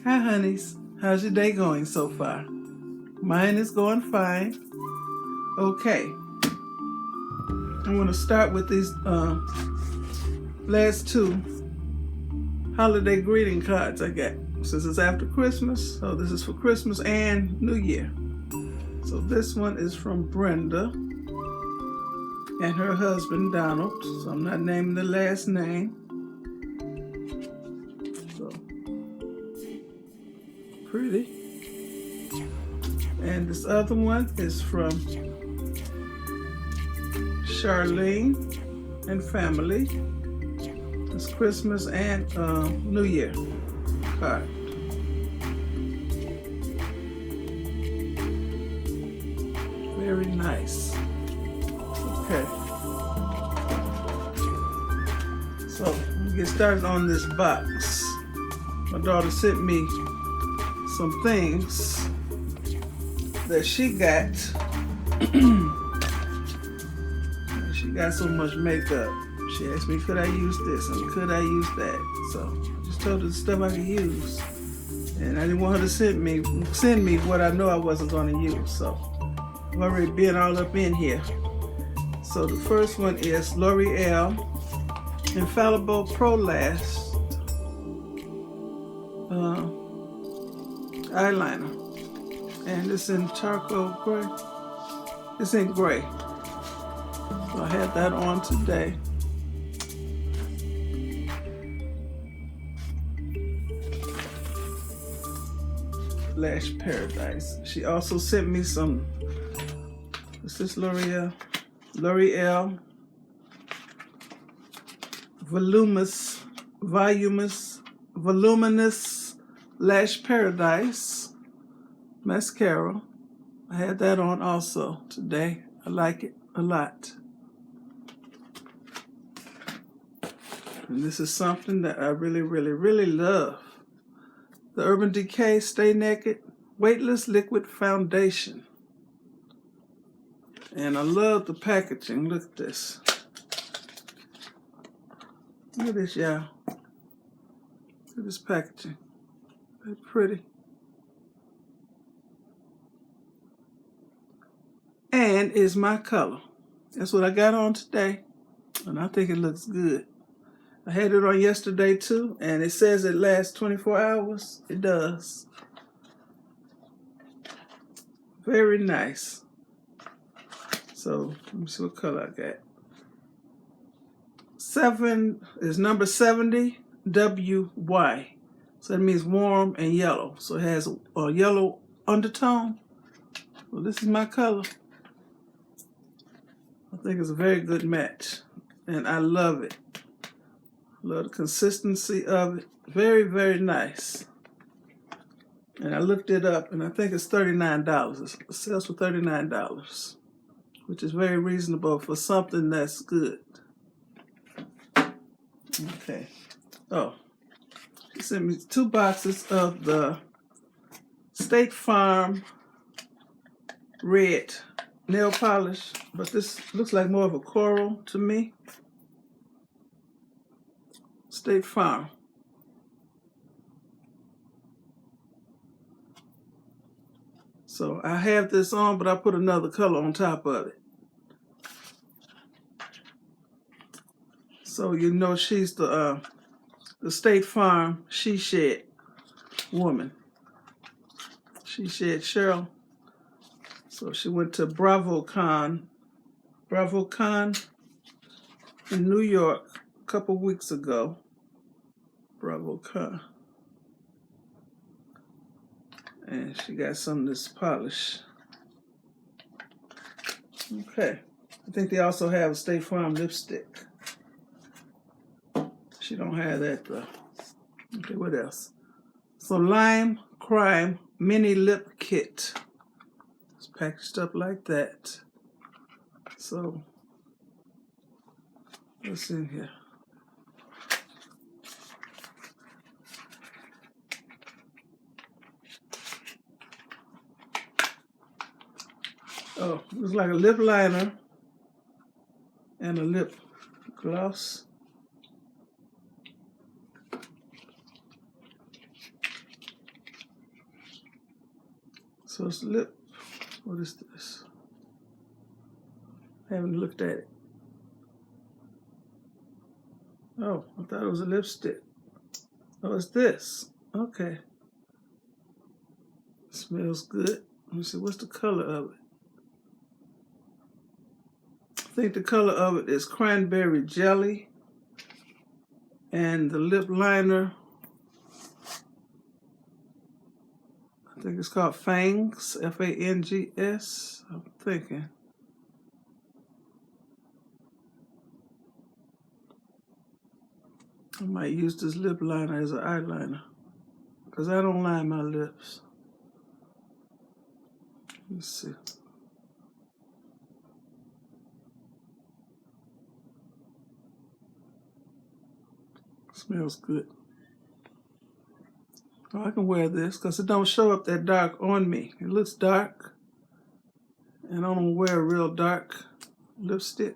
Hi, honeys. How's your day going so far? Mine is going fine. Okay. I'm going to start with these last two holiday greeting cards I got. Since it's after Christmas, so this is for Christmas and New Year. So this one is from Brenda and her husband, Donald. So I'm not naming the last name. So pretty. And this other one is from Charlene and family. It's Christmas and New Year card. Very nice. Okay. So we get started on this box. My daughter sent me some things that she got. She got so much makeup. She asked me, could I use this and could I use that? So I just told her the stuff I could use. And I didn't want her to send me what I know I wasn't going to use. So I've already been all up in here. So the first one is L'Oreal Infallible Pro Last eyeliner. And it's in charcoal gray. It's in gray. So I had that on today. Lash Paradise. She also sent me some, what's this L'Oreal? L'Oreal Voluminous Lash Paradise mascara. I had that on also today. I like it a lot. And this is something that I really, really, really love. The Urban Decay Stay Naked Weightless Liquid Foundation. And I love the packaging. Look at this. Look at this, y'all. Look at this packaging. Very pretty. And is my color. That's what I got on today. And I think it looks good. I had it on yesterday too, and it says it lasts 24 hours. It does. Very nice. So let me see what color I got. 7 is number 70 WY. So that means warm and yellow. So it has a yellow undertone. Well, this is my color. I think it's a very good match, and I love it. Love the consistency of it. Very, very nice. And I looked it up, and I think it's $39. It sells for $39, which is very reasonable for something that's good. Okay. Oh, she sent me 2 boxes of the State Farm red nail polish, but this looks like more of a coral to me. State Farm. So I have this on, but I put another color on top of it. So you know she's the State Farm She Shed woman. She Shed Cheryl. So she went to BravoCon in New York a couple weeks ago. BravoCon. And she got some of this polish. Okay. I think they also have a State Farm lipstick. She don't have that though. Okay, what else? So Lime Crime Mini Lip Kit. It's packaged up like that. So, what's in here? Oh, looks like a lip liner and a lip gloss. So it's lip. What is this? I haven't looked at it. Oh, I thought it was a lipstick. Oh, it's this. Okay. Smells good. Let me see, what's the color of it? I think the color of it is cranberry jelly. And the lip liner, I think it's called Fangs, F-A-N-G-S, I'm thinking. I might use this lip liner as an eyeliner, because I don't line my lips. Let's see. Smells good. Oh, I can wear this because it don't show up that dark on me. It looks dark, and I don't wear a real dark lipstick.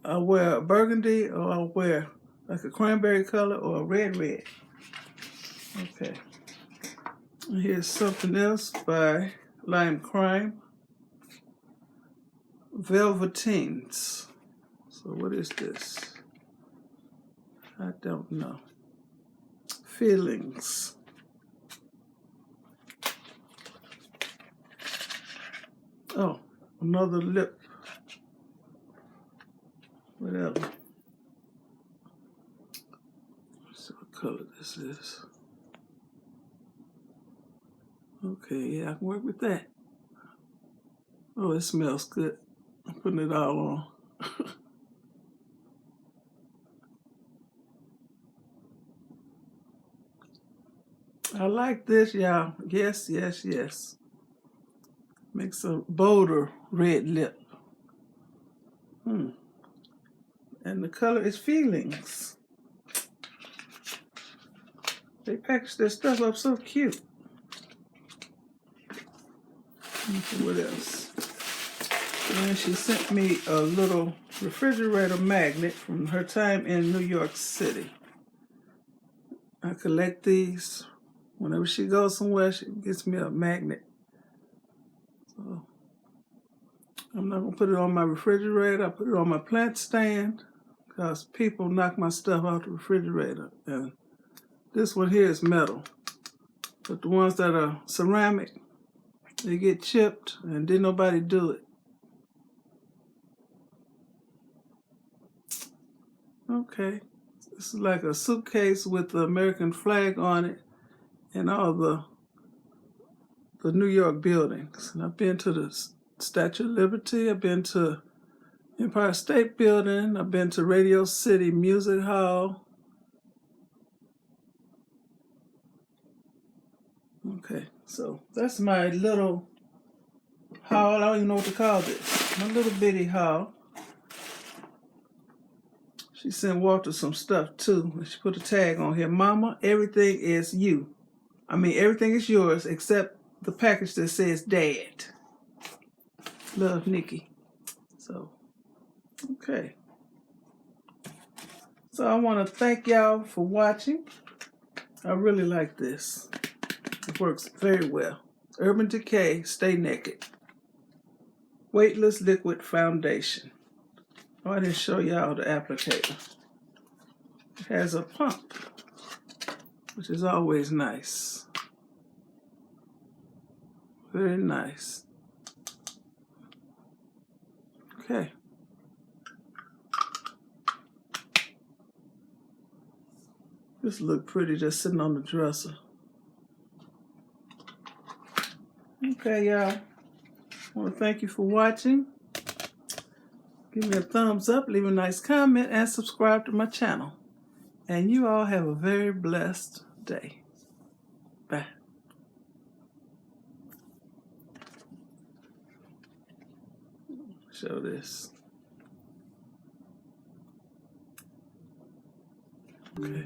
I'll wear a burgundy, or I'll wear like a cranberry color or a red. Okay. And here's something else by Lime Crime. Velveteens. So what is this? I don't know. Feelings. Oh, another lip. Whatever. Let's see what color this is. Okay, yeah, I can work with that. Oh, it smells good. I'm putting it all on. I like this, y'all. Yes, yes, yes. Makes a bolder red lip. And the color is Feelings. They package their stuff up so cute. What else? And she sent me a little refrigerator magnet from her time in New York City. I collect these. Whenever she goes somewhere, she gets me a magnet. So I'm not gonna put it on my refrigerator. I put it on my plant stand because people knock my stuff out the refrigerator. And this one here is metal. But the ones that are ceramic, they get chipped and didn't nobody do it. Okay. This is like a suitcase with the American flag on it and all the New York buildings. And I've been to the Statue of Liberty. I've been to Empire State Building. I've been to Radio City Music Hall. Okay, so that's my little haul. I don't even know what to call this. My little bitty haul. She sent Walter some stuff too. She put a tag on here. Mama, everything is you. I mean, everything is yours except the package that says Dad. Love, Nikki. So, okay. So I want to thank y'all for watching. I really like this. It works very well. Urban Decay, Stay Naked. Weightless Liquid Foundation. Oh, I didn't show y'all the applicator. It has a pump, which is always nice. Very nice. Okay. This look pretty just sitting on the dresser. Okay, y'all. I want to thank you for watching. Give me a thumbs up, leave a nice comment, and subscribe to my channel. And you all have a very blessed day. Bye. Show this. Okay.